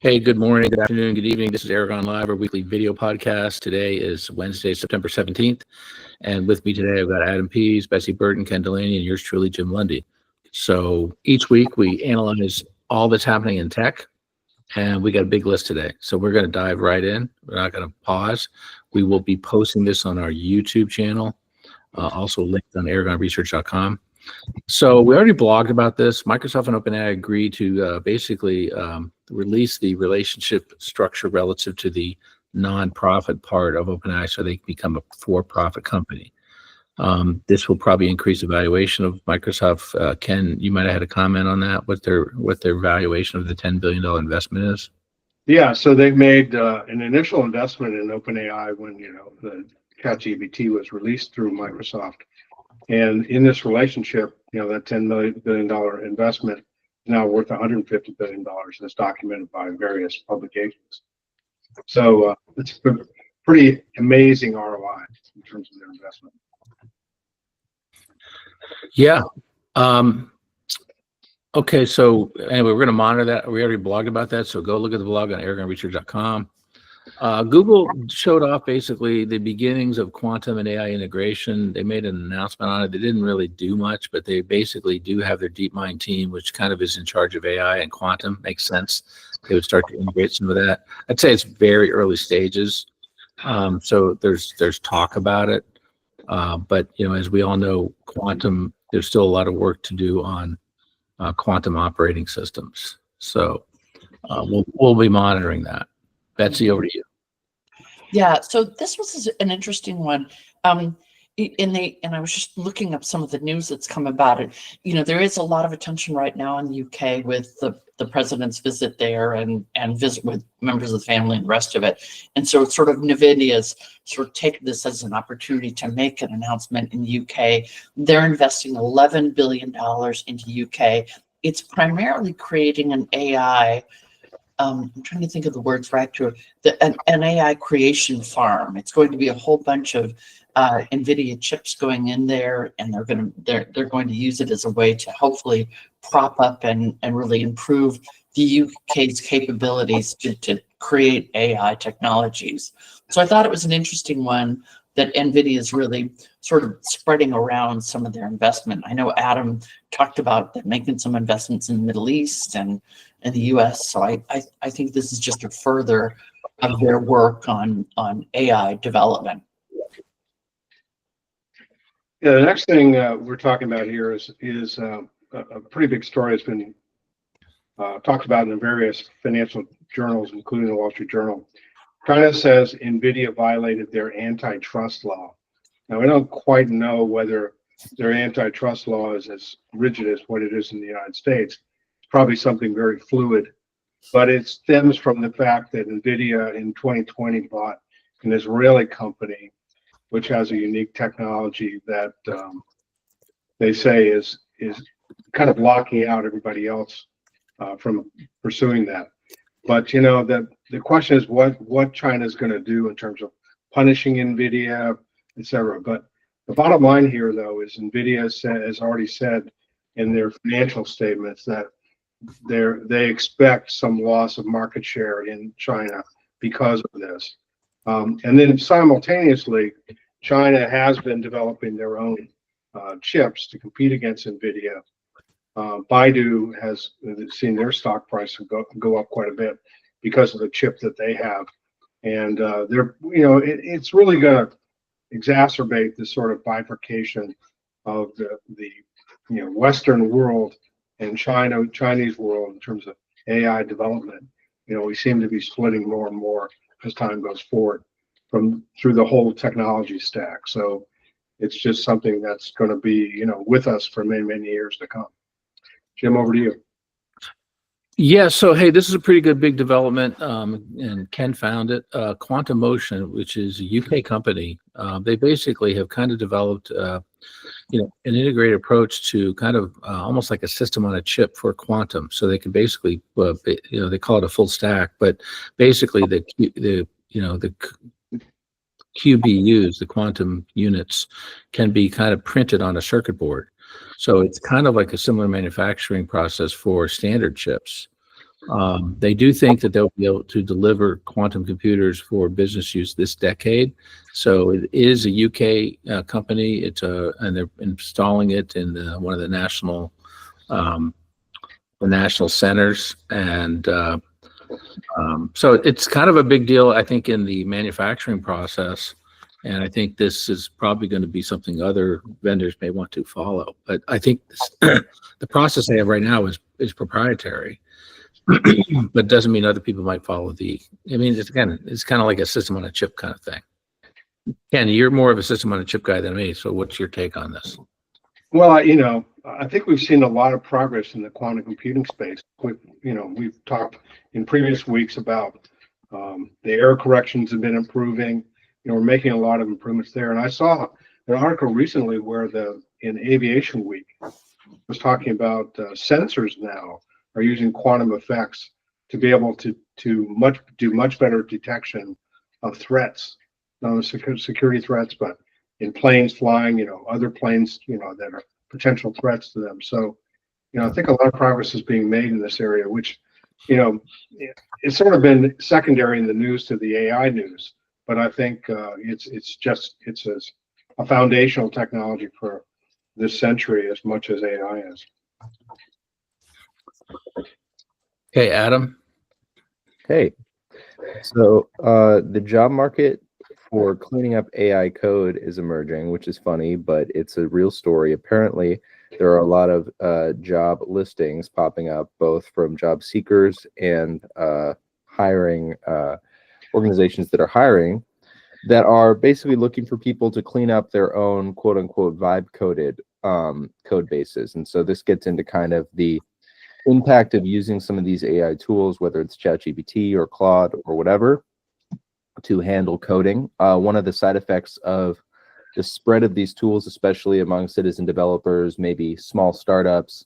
Hey, good morning, good afternoon, good evening. This is Aragon Live, our weekly video podcast. Today is Wednesday, September 17th. And with me today, I've got Adam Pease, Bessie Burton, Ken Delaney, and yours truly, Jim Lundy. So each week we analyze all that's happening in tech, and we got a big list today. So we're going to dive right in. We're not going to pause. We will be posting this on our YouTube channel, also linked on aragonresearch.com. So we already blogged about this. Microsoft and OpenAI agreed to basically release the relationship structure relative to the non-profit part of OpenAI so they can become a for-profit company. This will probably increase the valuation of Microsoft. Ken, you might have had a comment on that, what their valuation of the $10 billion investment is? Yeah, so they've made an initial investment in OpenAI when, the ChatGPT was released through Microsoft. And in this relationship, that $10 billion investment is now worth $150 billion, as documented by various publications. So it's a pretty amazing ROI in terms of their investment. Yeah. Okay, so anyway, we're going to monitor that. We already blogged about that, so go look at the blog on aragonresearch.com. Google showed off basically the beginnings of quantum and AI integration. They made an announcement on it. They didn't really do much, but they basically do have their DeepMind team, which kind of is in charge of AI and quantum. Makes sense. They would start to integrate some of that. I'd say it's very early stages. So there's talk about it. But as we all know, quantum, there's still a lot of work to do on quantum operating systems. So we'll be monitoring that. Betsy, over to you. Yeah, so this was an interesting one. And I was just looking up some of the news that's come about it. There is a lot of attention right now in the UK with the president's visit there and visit with members of the family and the rest of it. And so it's sort of Nvidia's sort of taken this as an opportunity to make an announcement in the UK. They're investing $11 billion into UK. It's primarily creating an AI. I'm trying to think of the words right to an AI creation farm. It's going to be a whole bunch of Nvidia chips going in there, and they're going to use it as a way to hopefully prop up and really improve the UK's capabilities to create AI technologies. So I thought it was an interesting one that Nvidia is really sort of spreading around some of their investment. I know Adam talked about making some investments in the Middle East and in the US. So I think this is just a further of their work on AI development. Yeah, the next thing we're talking about here is a pretty big story that's been talked about in the various financial journals, including the Wall Street Journal. China says Nvidia violated their antitrust law. Now, we don't quite know whether their antitrust law is as rigid as what it is in the United States. It's probably something very fluid, but it stems from the fact that Nvidia in 2020 bought an Israeli company, which has a unique technology that they say is kind of blocking out everybody else from pursuing that. But the question is what China is going to do in terms of punishing Nvidia, et cetera. But the bottom line here, though, is Nvidia has already said in their financial statements that they expect some loss of market share in China because of this. And then simultaneously, China has been developing their own chips to compete against Nvidia. Baidu has seen their stock price go up quite a bit because of the chip that they have, and it's really going to exacerbate this sort of bifurcation of the Western world and Chinese world in terms of AI development. We seem to be splitting more and more as time goes forward through the whole technology stack. So it's just something that's going to be with us for many, many years to come. Jim, over to you. Yeah, so hey, this is a pretty good big development, and Ken found it. Quantum Motion, which is a UK company, they basically have kind of developed, an integrated approach to kind of almost like a system on a chip for quantum. So they can basically, they call it a full stack, but basically the QBUs, the quantum units, can be kind of printed on a circuit board. So it's kind of like a similar manufacturing process for standard chips. They do think that they'll be able to deliver quantum computers for business use this decade. So it is a UK company. And they're installing it in one of the national centers, and so it's kind of a big deal, I think, in the manufacturing process. And I think this is probably going to be something other vendors may want to follow. But I think the process they have right now is proprietary, but doesn't mean other people might follow I mean, it's kind of like a system on a chip kind of thing. Ken, you're more of a system on a chip guy than me. So what's your take on this? Well, I think we've seen a lot of progress in the quantum computing space. We've talked in previous weeks about the error corrections have been improving. We're making a lot of improvements there. And I saw an article recently where in Aviation Week was talking about sensors now are using quantum effects to be able to do much better detection of threats, not only security threats, but in planes flying, other planes, that are potential threats to them. So, I think a lot of progress is being made in this area, which, it's sort of been secondary in the news to the AI news. But I think it's a foundational technology for this century as much as AI is. Okay, Adam. Hey, so the job market for cleaning up AI code is emerging, which is funny, but it's a real story. Apparently, there are a lot of job listings popping up, both from job seekers and hiring organizations that are hiring, that are basically looking for people to clean up their own quote unquote vibe coded code bases. And so this gets into kind of the impact of using some of these AI tools, whether it's ChatGPT or Claude or whatever, to handle coding. One of the side effects of the spread of these tools, especially among citizen developers, maybe small startups,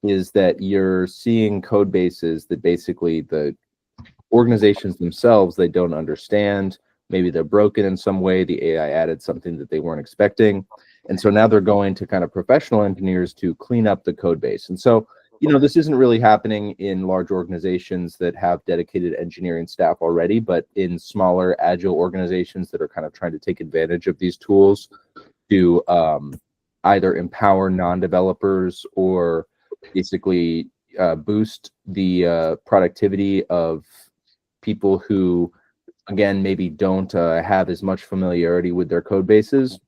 is that you're seeing code bases that basically the organizations themselves, they don't understand. Maybe they're broken in some way. The AI added something that they weren't expecting. And so now they're going to kind of professional engineers to clean up the code base. And so, this isn't really happening in large organizations that have dedicated engineering staff already, but in smaller, agile organizations that are kind of trying to take advantage of these tools to either empower non-developers or basically boost the productivity of people who, again, maybe don't have as much familiarity with their code bases.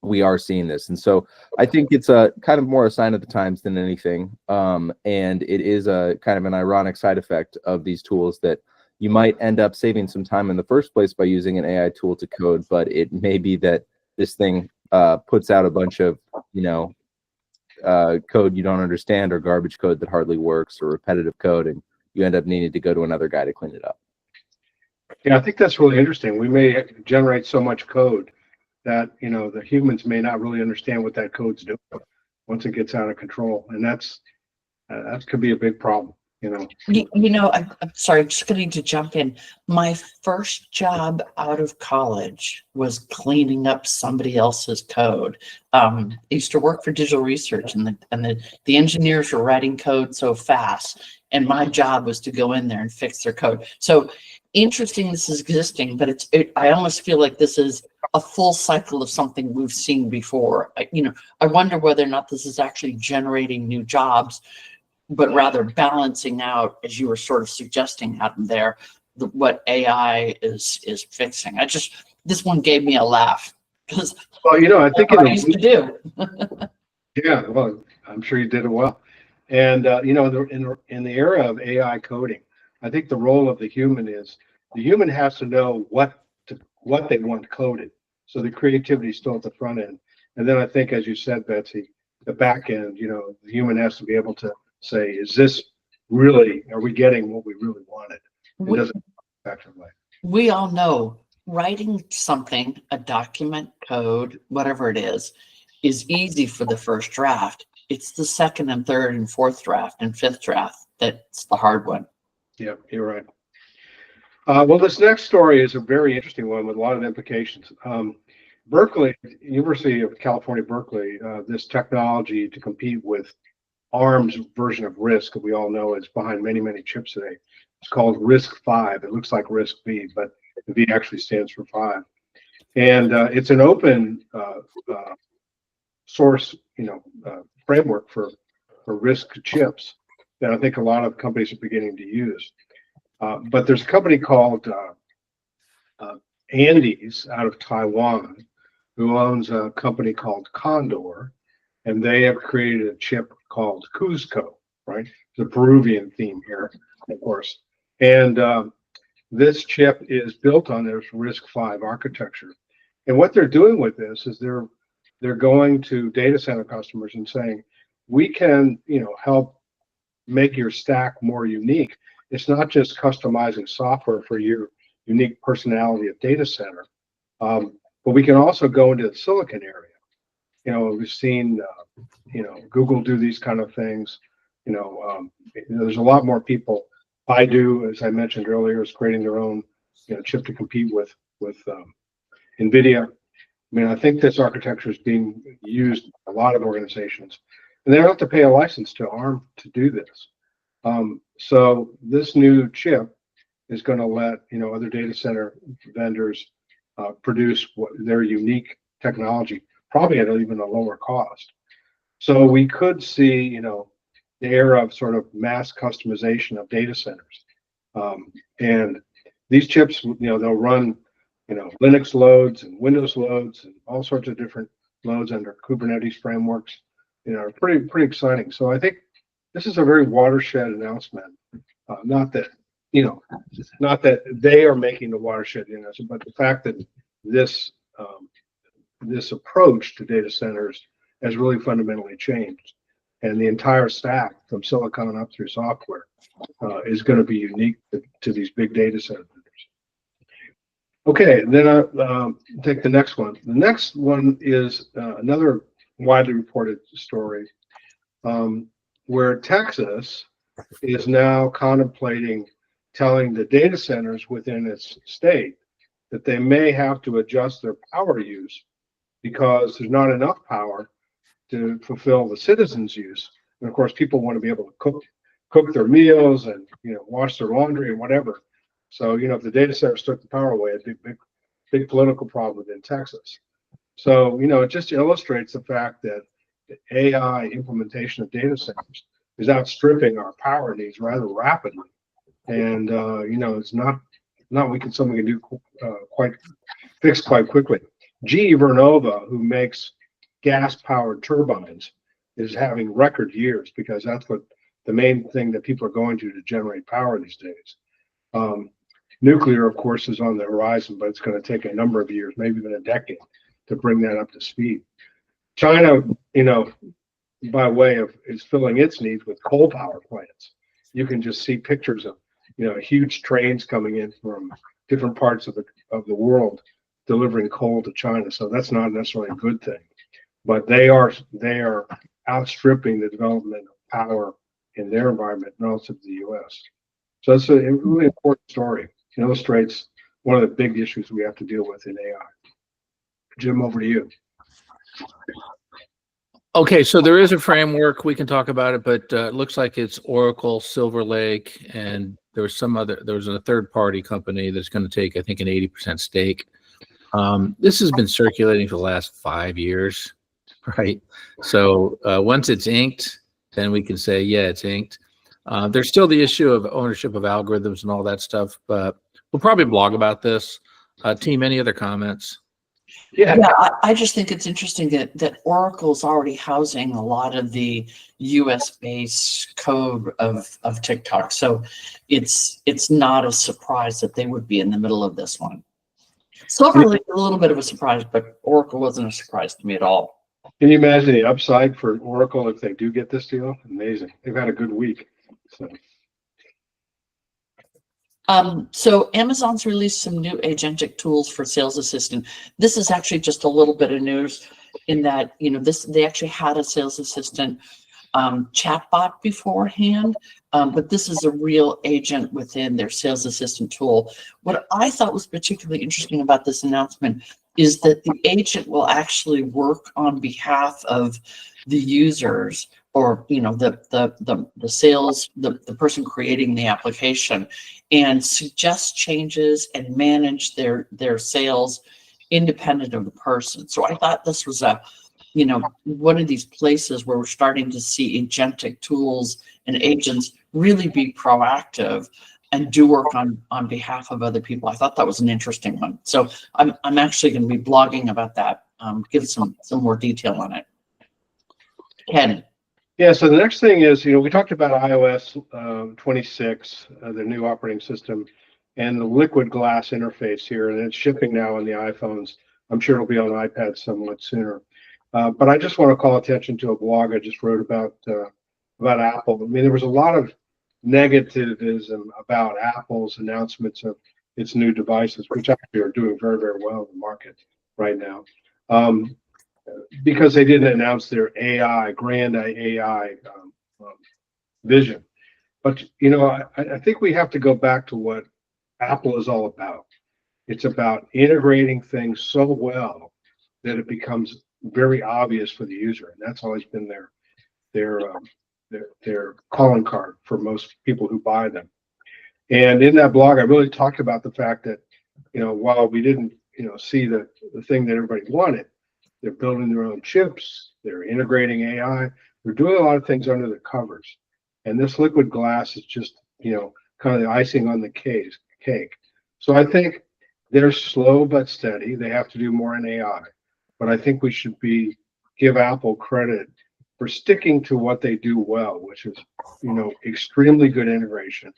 We are seeing this. And so I think it's a kind of more a sign of the times than anything. And it is a kind of an ironic side effect of these tools that you might end up saving some time in the first place by using an AI tool to code, but it may be that this thing puts out a bunch of, code you don't understand, or garbage code that hardly works, or repetitive code, and you end up needing to go to another guy to clean it up. Yeah, I think that's really interesting. We may generate so much code that the humans may not really understand what that code's doing once it gets out of control, and that could be a big problem. I'm sorry, I'm just going to jump in. My first job out of college was cleaning up somebody else's code. I used to work for digital research, and the engineers were writing code so fast, and my job was to go in there and fix their code. So interesting this is existing, but I almost feel like this is a full cycle of something we've seen before. I wonder whether or not this is actually generating new jobs, but rather balancing out, as you were sort of suggesting, Adam, there, what AI is fixing. This one gave me a laugh, because I think I used to do. Yeah, well, I'm sure you did it well. And in the era of AI coding, I think the role of the human has to know what they want coded. So the creativity is still at the front end. And then I think, as you said, Betsy, the back end, the human has to be able to say, are we getting what we really wanted? It doesn't effectively. We all know writing something, a document, code, whatever it is easy for the first draft. It's the second and third and fourth draft and fifth draft that's the hard one. Yeah, you're right. Well, this next story is a very interesting one with a lot of implications. Berkeley, University of California, Berkeley, this technology to compete with ARM's version of RISC that we all know is behind many, many chips today. It's called RISC-V. It looks like RISC-V, but the V actually stands for 5. And it's an open source, framework for RISC chips that I think a lot of companies are beginning to use. But there's a company called Andes out of Taiwan who owns a company called Condor, and they have created a chip called Cusco, right? The Peruvian theme here, of course. And this chip is built on this RISC-V architecture. And what they're doing with this is they're going to data center customers and saying, we can, help make your stack more unique. It's not just customizing software for your unique personality of data center, but we can also go into the silicon area. We've seen, Google do these kind of things. There's a lot more people. Baidu, as I mentioned earlier, is creating their own, chip to compete with Nvidia. I mean, I think this architecture is being used by a lot of organizations, and they don't have to pay a license to ARM to do this. So this new chip is going to let other data center vendors produce their unique technology, probably at even a lower cost. So we could see, the era of sort of mass customization of data centers, and these chips, they'll run, Linux loads and Windows loads and all sorts of different loads under Kubernetes frameworks. Are pretty exciting. So I think this is a very watershed announcement. Not that they are making the watershed announcement, but the fact that this approach to data centers has really fundamentally changed, and the entire stack from silicon up through software is going to be unique to these big data center vendors. Okay, then I'll take the next one. The next one is another widely reported story where Texas is now contemplating telling the data centers within its state that they may have to adjust their power use because there's not enough power to fulfill the citizens' use. And of course, people want to be able to cook their meals and wash their laundry and whatever. So if the data centers took the power away, it'd be a big political problem within Texas. So it just illustrates the fact that the AI implementation of data centers is outstripping our power needs rather rapidly. And it's not something we can do fix quite quickly. GE Vernova, who makes gas-powered turbines, is having record years because that's what the main thing that people are going to generate power these days. Nuclear, of course, is on the horizon, but it's going to take a number of years, maybe even a decade, to bring that up to speed. China, by way of, is filling its needs with coal power plants. You can just see pictures of, huge trains coming in from different parts of the world delivering coal to China. So that's not necessarily a good thing, but they are outstripping the development of power in their environment relative to the U.S. So it's a really important story. It illustrates one of the big issues we have to deal with in AI. Jim, over to you. Okay, so there is a framework. We can talk about it, but it looks like it's Oracle, Silver Lake, and there was a third-party company that's going to take, I think, an 80% stake. This has been circulating for the last 5 years, right? So once it's inked, then we can say, yeah, it's inked. There's still the issue of ownership of algorithms and all that stuff, but we'll probably blog about this. Team, any other comments? Yeah, I just think it's interesting that Oracle's already housing a lot of the US-based code of TikTok. So it's not a surprise that they would be in the middle of this one. Silver Lake is a little bit of a surprise, but Oracle wasn't a surprise to me at all. Can you imagine the upside for Oracle if they do get this deal? Amazing. They've had a good week. So Amazon's released some new agentic tools for sales assistant. This is actually just a little bit of news in that, they actually had a sales assistant chatbot beforehand, but this is a real agent within their sales assistant tool. What I thought was particularly interesting about this announcement is that the agent will actually work on behalf of the users or the sales, the person creating the application, and suggest changes and manage their sales independent of the person. So I thought this was one of these places where we're starting to see agentic tools and agents really be proactive and do work on behalf of other people. I thought that was an interesting one. So I'm actually going to be blogging about that. Give some more detail on it. Ken. Yeah, so the next thing is, we talked about iOS 26, the new operating system, and the liquid glass interface here, and it's shipping now on the iPhones. I'm sure it'll be on iPads somewhat sooner. But I just want to call attention to a blog I just wrote about Apple. I mean, there was a lot of negativism about Apple's announcements of its new devices, which actually are doing very, very well in the market right now. Because they didn't announce their grand AI vision. But, I think we have to go back to what Apple is all about. It's about integrating things so well that it becomes very obvious for the user. And that's always been their calling card for most people who buy them. And in that blog, I really talked about the fact that, while we didn't, see the thing that everybody wanted, they're building their own chips, they're integrating AI, they're doing a lot of things under the covers. And this liquid glass is just, kind of the icing on the cake. So I think they're slow but steady. They have to do more in AI. But I think we should give Apple credit for sticking to what they do well, which is, extremely good integration,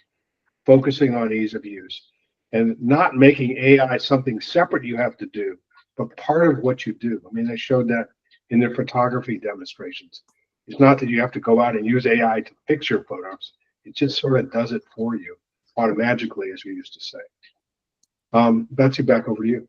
focusing on ease of use, and not making AI something separate you have to do, but part of what you do. I mean, they showed that in their photography demonstrations. It's not that you have to go out and use AI to fix your photos. It just sort of does it for you automatically, as we used to say. Betsy, back over to you.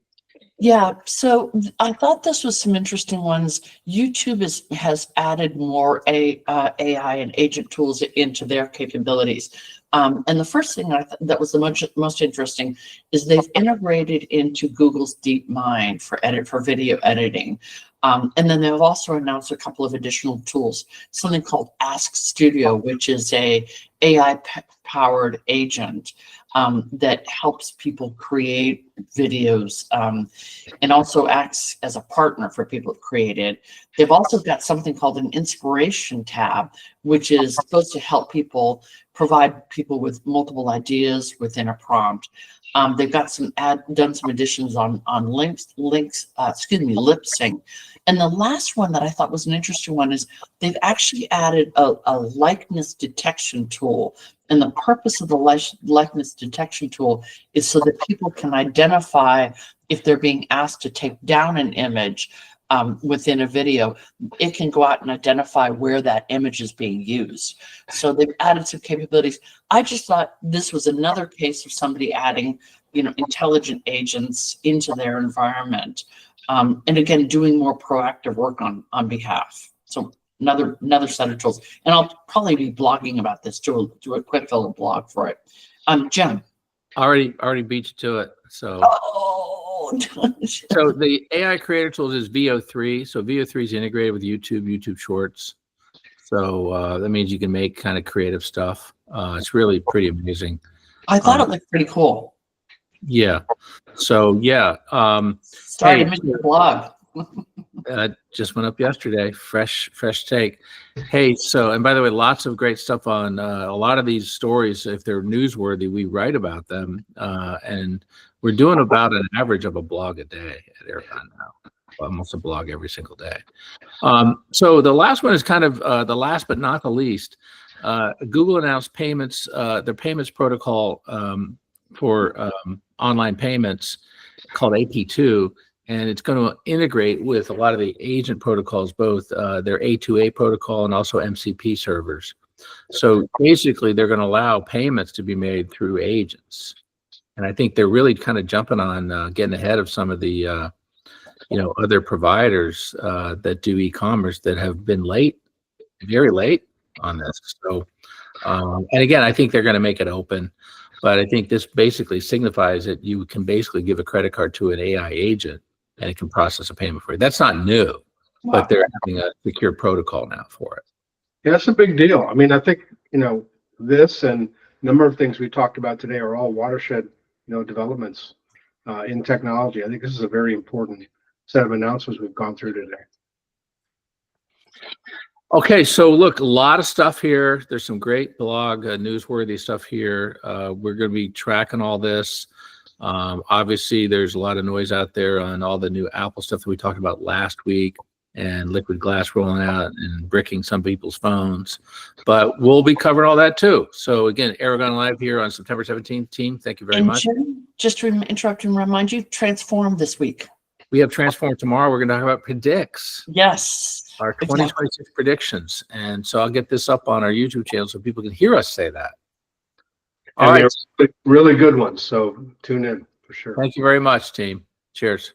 Yeah, so I thought this was some interesting ones. YouTube has added more AI and agent tools into their capabilities. And the first thing that was the most interesting is they've integrated into Google's DeepMind for video editing. And then they've also announced a couple of additional tools, something called Ask Studio, which is a AI-powered agent that helps people create videos and also acts as a partner for people who create it. They've also got something called an inspiration tab, which is supposed to help provide people with multiple ideas within a prompt. They've got done some additions on lip sync. And the last one that I thought was an interesting one is they've actually added a likeness detection tool. And the purpose of the likeness detection tool is so that people can identify if they're being asked to take down an image within a video. It can go out and identify where that image is being used. So they've added some capabilities. I just thought this was another case of somebody adding, intelligent agents into their environment. And again, doing more proactive work on behalf. So another set of tools. And I'll probably be blogging about this, do a quick little blog for it. Jim. Already beat you to it. So so the AI creator tools is VO3. So VO3 is integrated with YouTube Shorts. So that means you can make kind of creative stuff. It's really pretty amazing. I thought it looked pretty cool. Yeah. So yeah. Sorry to miss your blog. Just went up yesterday. Fresh take. Hey, so, and by the way, lots of great stuff on a lot of these stories. If they're newsworthy, we write about them. And we're doing about an average of a blog a day at Aragon now. Almost a blog every single day. So the last one is kind of the last but not the least. Google announced payments, their payments protocol for online payments called AP2. And it's going to integrate with a lot of the agent protocols, both their A2A protocol and also MCP servers. So basically, they're going to allow payments to be made through agents. And I think they're really kind of jumping on getting ahead of some of the other providers that do e-commerce that have been late, very late on this. So, and again, I think they're going to make it open. But I think this basically signifies that you can basically give a credit card to an AI agent and it can process a payment for you. That's not new, but they're having a secure protocol now for it. Yeah, that's a big deal. I mean, I think, this and a number of things we talked about today are all watershed, developments in technology. I think this is a very important set of announcements we've gone through today. Okay, so look, a lot of stuff here. There's some great blog, newsworthy stuff here. We're going to be tracking all this. Obviously, there's a lot of noise out there on all the new Apple stuff that we talked about last week, and liquid glass rolling out and bricking some people's phones. But we'll be covering all that too. So again, Aragon Live here on September 17th. Team, thank you very much. Jim, just to interrupt and remind you, Transform this week. We have Transform tomorrow. We're going to talk about predicts. Yes. Our 2026 predictions. And so I'll get this up on our YouTube channel so people can hear us say that. All right. Really good ones. So tune in for sure. Thank you very much, team. Cheers.